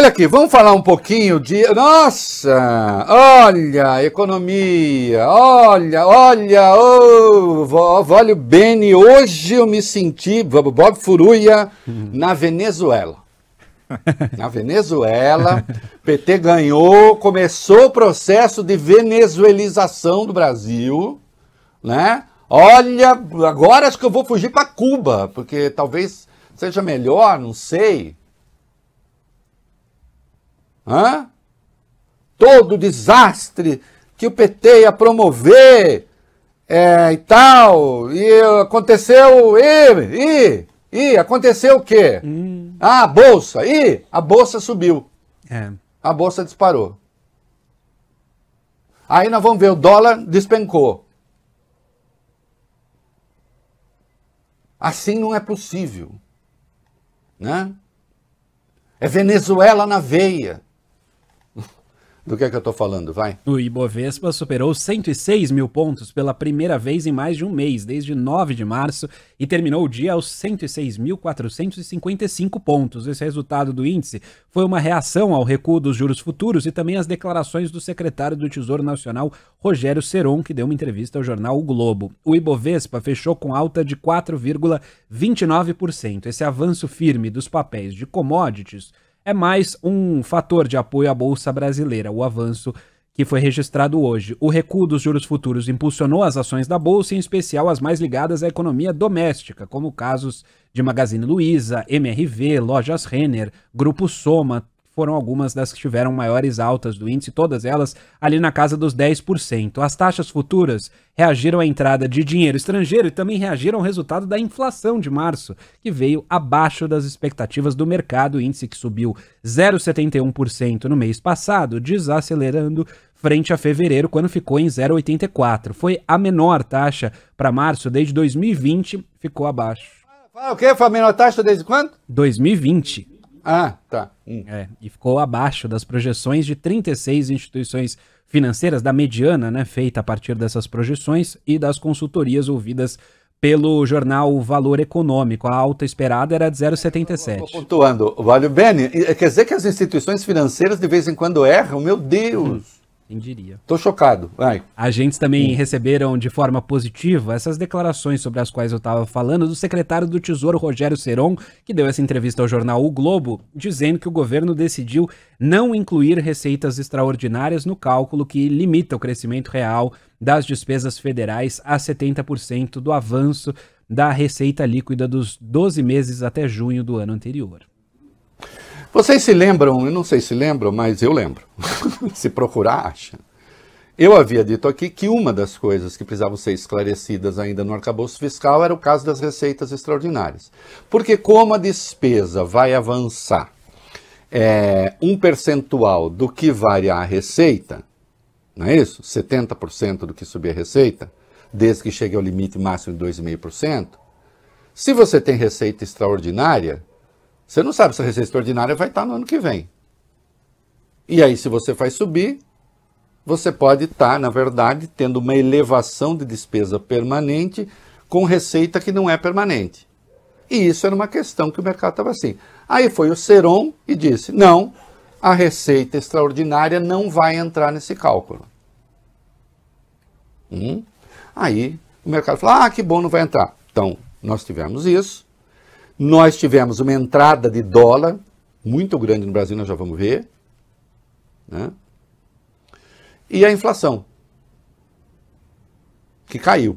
Olha aqui, vamos falar um pouquinho de... Nossa, olha, economia, olha, olha o Beni, hoje eu me senti, Bob Furuia, na Venezuela. Na Venezuela, PT ganhou, começou o processo de venezuelização do Brasil, né? Olha, agora acho que eu vou fugir para Cuba, porque talvez seja melhor, não sei. Todo o desastre que o PT ia promover e tal, e aconteceu, aconteceu o quê? A bolsa, a bolsa subiu, a bolsa disparou. Aí nós vamos ver, o dólar despencou. Assim não é possível, né? É Venezuela na veia. Do que é que eu estou falando, vai? O Ibovespa superou 106 mil pontos pela primeira vez em mais de um mês, desde 9 de março, e terminou o dia aos 106.455 pontos. Esse resultado do índice foi uma reação ao recuo dos juros futuros e também às declarações do secretário do Tesouro Nacional, Rogério Seron, que deu uma entrevista ao jornal O Globo. O Ibovespa fechou com alta de 4,29%. Esse avanço firme dos papéis de commodities é mais um fator de apoio à Bolsa Brasileira, o avanço que foi registrado hoje. O recuo dos juros futuros impulsionou as ações da Bolsa, em especial as mais ligadas à economia doméstica, como casos de Magazine Luiza, MRV, Lojas Renner, Grupo Soma, foram algumas das que tiveram maiores altas do índice, todas elas ali na casa dos 10%. As taxas futuras reagiram à entrada de dinheiro estrangeiro e também reagiram ao resultado da inflação de março, que veio abaixo das expectativas do mercado, o índice que subiu 0,71% no mês passado, desacelerando frente a fevereiro, quando ficou em 0,84%. Foi a menor taxa para março desde 2020, ficou abaixo. O quê? Foi a menor taxa desde quando? 2020. Ah, tá. E ficou abaixo das projeções de 36 instituições financeiras, da mediana, né, feita a partir dessas projeções e das consultorias ouvidas pelo jornal Valor Econômico. A alta esperada era de 0,77. Pontuando, Vale Bene, quer dizer que as instituições financeiras de vez em quando erram? Meu Deus! Quem diria? Tô chocado. Vai. Agentes também receberam de forma positiva essas declarações sobre as quais eu estava falando do secretário do Tesouro, Rogério Seron, que deu essa entrevista ao jornal O Globo, dizendo que o governo decidiu não incluir receitas extraordinárias no cálculo que limita o crescimento real das despesas federais a 70% do avanço da receita líquida dos 12 meses até junho do ano anterior. Vocês se lembram, eu não sei se lembram, mas eu lembro. Se procurar, acha. Eu havia dito aqui que uma das coisas que precisavam ser esclarecidas ainda no arcabouço fiscal era o caso das receitas extraordinárias. Porque como a despesa vai avançar um percentual do que variar a receita, não é isso? 70% do que subir a receita, desde que chegue ao limite máximo de 2,5%. Se você tem receita extraordinária, você não sabe se a receita extraordinária vai estar no ano que vem. E aí, se você faz subir, você pode estar, na verdade, tendo uma elevação de despesa permanente com receita que não é permanente. E isso era uma questão que o mercado estava assim. Aí foi o Seron e disse, não, a receita extraordinária não vai entrar nesse cálculo. Aí o mercado falou, que bom, não vai entrar. Então, nós tivemos isso. Nós tivemos uma entrada de dólar muito grande no Brasil, nós já vamos ver, né? E a inflação, que caiu.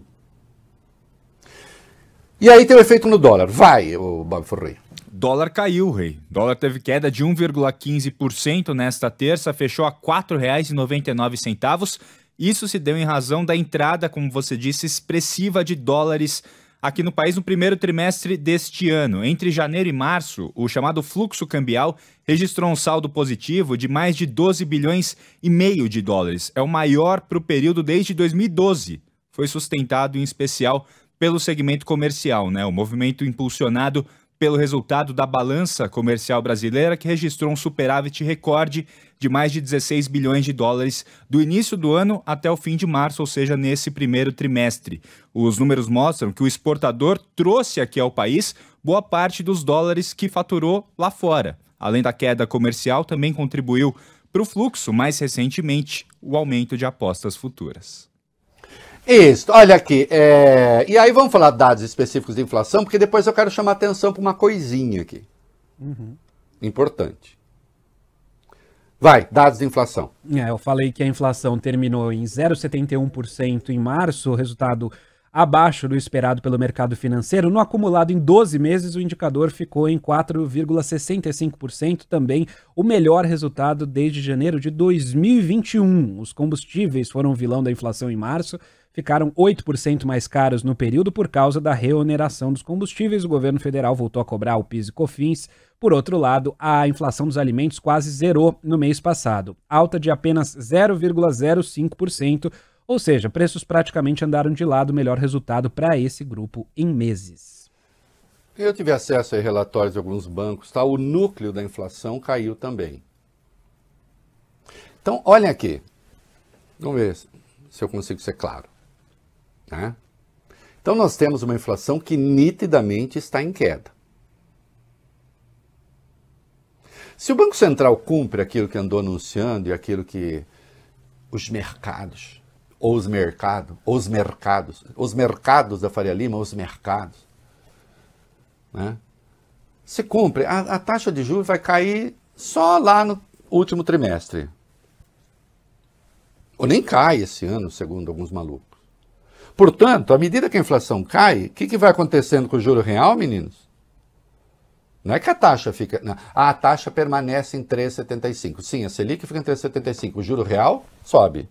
E aí tem o efeito no dólar. Vai, o Bob Forrey. Dólar caiu, Rei. Dólar teve queda de 1,15% nesta terça, fechou a R$ 4,99. Isso se deu em razão da entrada, como você disse, expressiva de dólares aqui no país no primeiro trimestre deste ano. Entre janeiro e março, o chamado fluxo cambial registrou um saldo positivo de mais de 12 bilhões e meio de dólares. É o maior para o período desde 2012. Foi sustentado em especial pelo segmento comercial, né? O movimento impulsionado pelo resultado da balança comercial brasileira, que registrou um superávit recorde de mais de 16 bilhões de dólares do início do ano até o fim de março, ou seja, nesse primeiro trimestre. Os números mostram que o exportador trouxe aqui ao país boa parte dos dólares que faturou lá fora. Além da queda comercial, também contribuiu para o fluxo, mais recentemente, o aumento de apostas futuras. Isso, olha aqui, e aí vamos falar dados específicos de inflação, porque depois eu quero chamar atenção para uma coisinha aqui. Importante. Vai, dados de inflação. Eu falei que a inflação terminou em 0,71% em março, resultado abaixo do esperado pelo mercado financeiro. No acumulado em 12 meses, o indicador ficou em 4,65%, também o melhor resultado desde janeiro de 2021. Os combustíveis foram o vilão da inflação em março, ficaram 8% mais caros no período por causa da reoneração dos combustíveis. O governo federal voltou a cobrar o PIS e COFINS. Por outro lado, a inflação dos alimentos quase zerou no mês passado, alta de apenas 0,05%, ou seja, preços praticamente andaram de lado, melhor resultado para esse grupo em meses. Eu tive acesso a relatórios de alguns bancos, tá? O núcleo da inflação caiu também. Então, olhem aqui. Vamos ver se eu consigo ser claro. Né? Então, nós temos uma inflação que nitidamente está em queda. Se o Banco Central cumpre aquilo que andou anunciando e aquilo que os mercados da Faria Lima, né? Se cumpre, a taxa de juros vai cair só lá no último trimestre. Ou nem cai esse ano, segundo alguns malucos. Portanto, à medida que a inflação cai, o que vai acontecendo com o juro real, meninos? Não é que a taxa fica... Não, a taxa permanece em 3,75. Sim, a Selic fica em 3,75. O juro real sobe,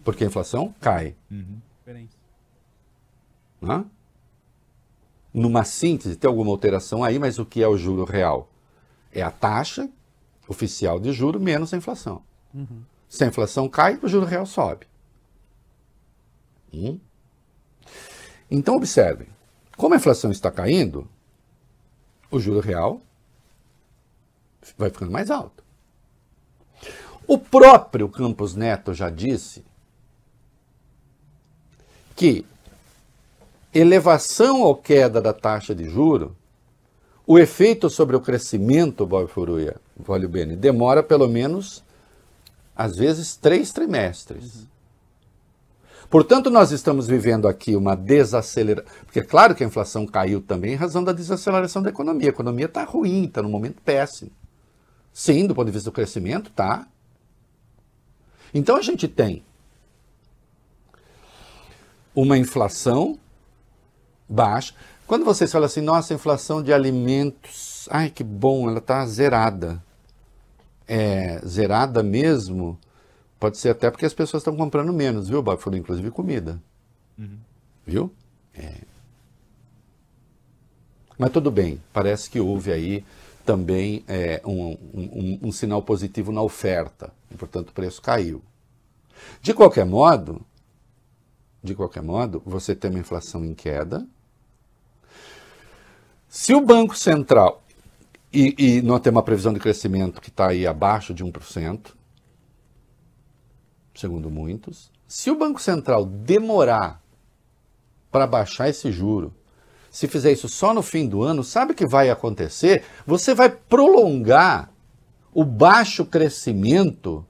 porque a inflação cai. Né? Numa síntese, tem alguma alteração aí, mas o que é o juro real? É a taxa oficial de juro menos a inflação. Se a inflação cai, o juro real sobe. Então, observem. Como a inflação está caindo, o juro real vai ficando mais alto. O próprio Campos Neto já disse que elevação ou queda da taxa de juro, o efeito sobre o crescimento, Bob Furuia, Vale Bene, demora pelo menos, às vezes, 3 trimestres. Portanto, nós estamos vivendo aqui uma desaceleração, porque é claro que a inflação caiu também em razão da desaceleração da economia. A economia está ruim, está num momento péssimo. Sim, do ponto de vista do crescimento, tá. Então a gente tem uma inflação baixa. Quando vocês falam assim, nossa, a inflação de alimentos, ai que bom, ela está zerada. Zerada mesmo... Pode ser até porque as pessoas estão comprando menos, viu, Bob? Foram inclusive comida. Viu? Mas tudo bem, parece que houve aí também um sinal positivo na oferta. E, portanto, o preço caiu. De qualquer modo, você tem uma inflação em queda. Se o Banco Central, e nós temos uma previsão de crescimento que está aí abaixo de 1%, segundo muitos, se o Banco Central demorar para baixar esse juro, se fizer isso só no fim do ano, sabe o que vai acontecer? Você vai prolongar o baixo crescimento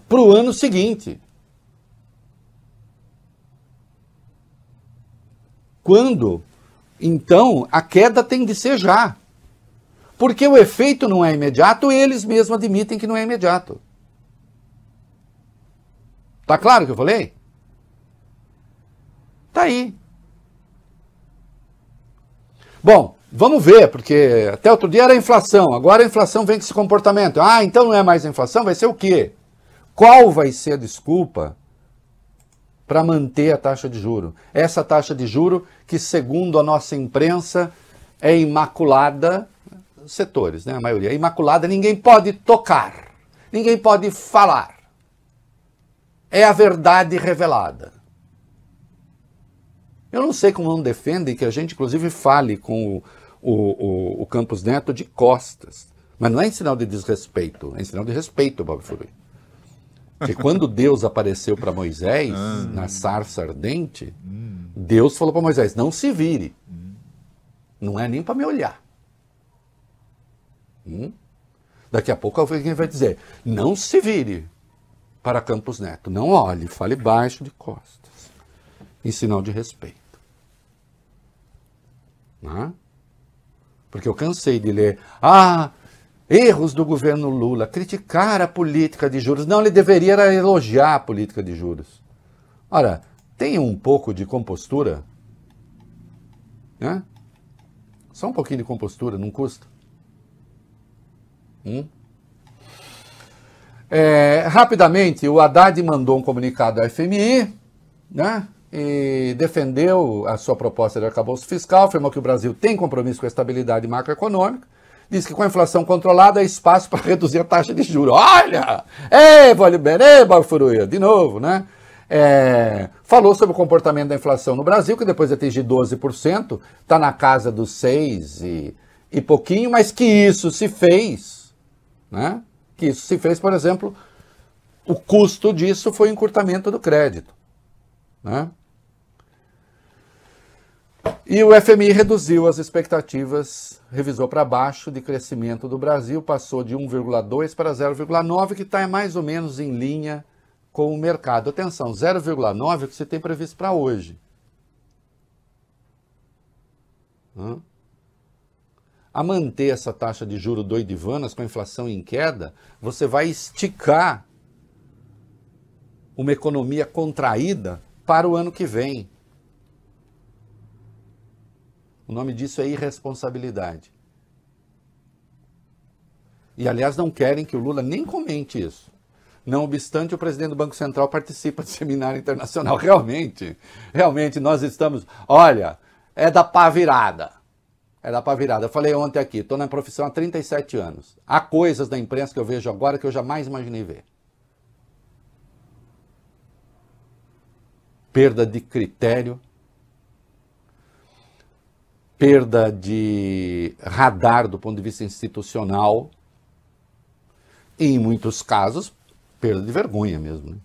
para o ano seguinte. Quando, então, a queda tem de ser já. Porque o efeito não é imediato e eles mesmos admitem que não é imediato. Tá claro o que eu falei? Tá aí. Bom, vamos ver, porque até outro dia era a inflação, agora a inflação vem com esse comportamento. Ah, então não é mais a inflação, vai ser o quê? Qual vai ser a desculpa para manter a taxa de juro? Essa taxa de juro que, segundo a nossa imprensa, é imaculada, setores, né? A maioria é imaculada, ninguém pode tocar, ninguém pode falar. É a verdade revelada. Eu não sei como não defendem que a gente, inclusive, fale com o Campos Neto de costas. Mas não é em sinal de desrespeito, é em sinal de respeito, Bob Furui. Porque quando Deus apareceu para Moisés, na sarça ardente, Deus falou para Moisés, não se vire. Não é nem para me olhar. Daqui a pouco alguém vai dizer, não se vire para Campos Neto, não olhe, fale baixo de costas, em sinal de respeito. Né? Porque eu cansei de ler, erros do governo Lula, criticar a política de juros. Não, ele deveria elogiar a política de juros. Ora, tenha um pouco de compostura, né? Só um pouquinho de compostura, não custa. Rapidamente, o Haddad mandou um comunicado à FMI, né? E defendeu a sua proposta de arcabouço fiscal, afirmou que o Brasil tem compromisso com a estabilidade macroeconômica, disse que com a inflação controlada há espaço para reduzir a taxa de juros. Olha! De novo, né? Falou sobre o comportamento da inflação no Brasil, que depois de atingir 12%, está na casa dos 6% e pouquinho, mas que isso se fez, né? Que isso se fez, por exemplo, o custo disso foi o encurtamento do crédito, né? E o FMI reduziu as expectativas, revisou para baixo de crescimento do Brasil, passou de 1,2 para 0,9, que está mais ou menos em linha com o mercado. Atenção, 0,9 é o que você tem previsto para hoje. A manter essa taxa de juros doidivanas com a inflação em queda, você vai esticar uma economia contraída para o ano que vem. O nome disso é irresponsabilidade. E, aliás, não querem que o Lula nem comente isso. Não obstante, o presidente do Banco Central participa de seminário internacional. Realmente nós estamos... Olha, é da pá virada. É da pá virada. Eu falei ontem aqui, estou na profissão há 37 anos. Há coisas da imprensa que eu vejo agora que eu jamais imaginei ver. Perda de critério, perda de radar do ponto de vista institucional e, em muitos casos, perda de vergonha mesmo, né?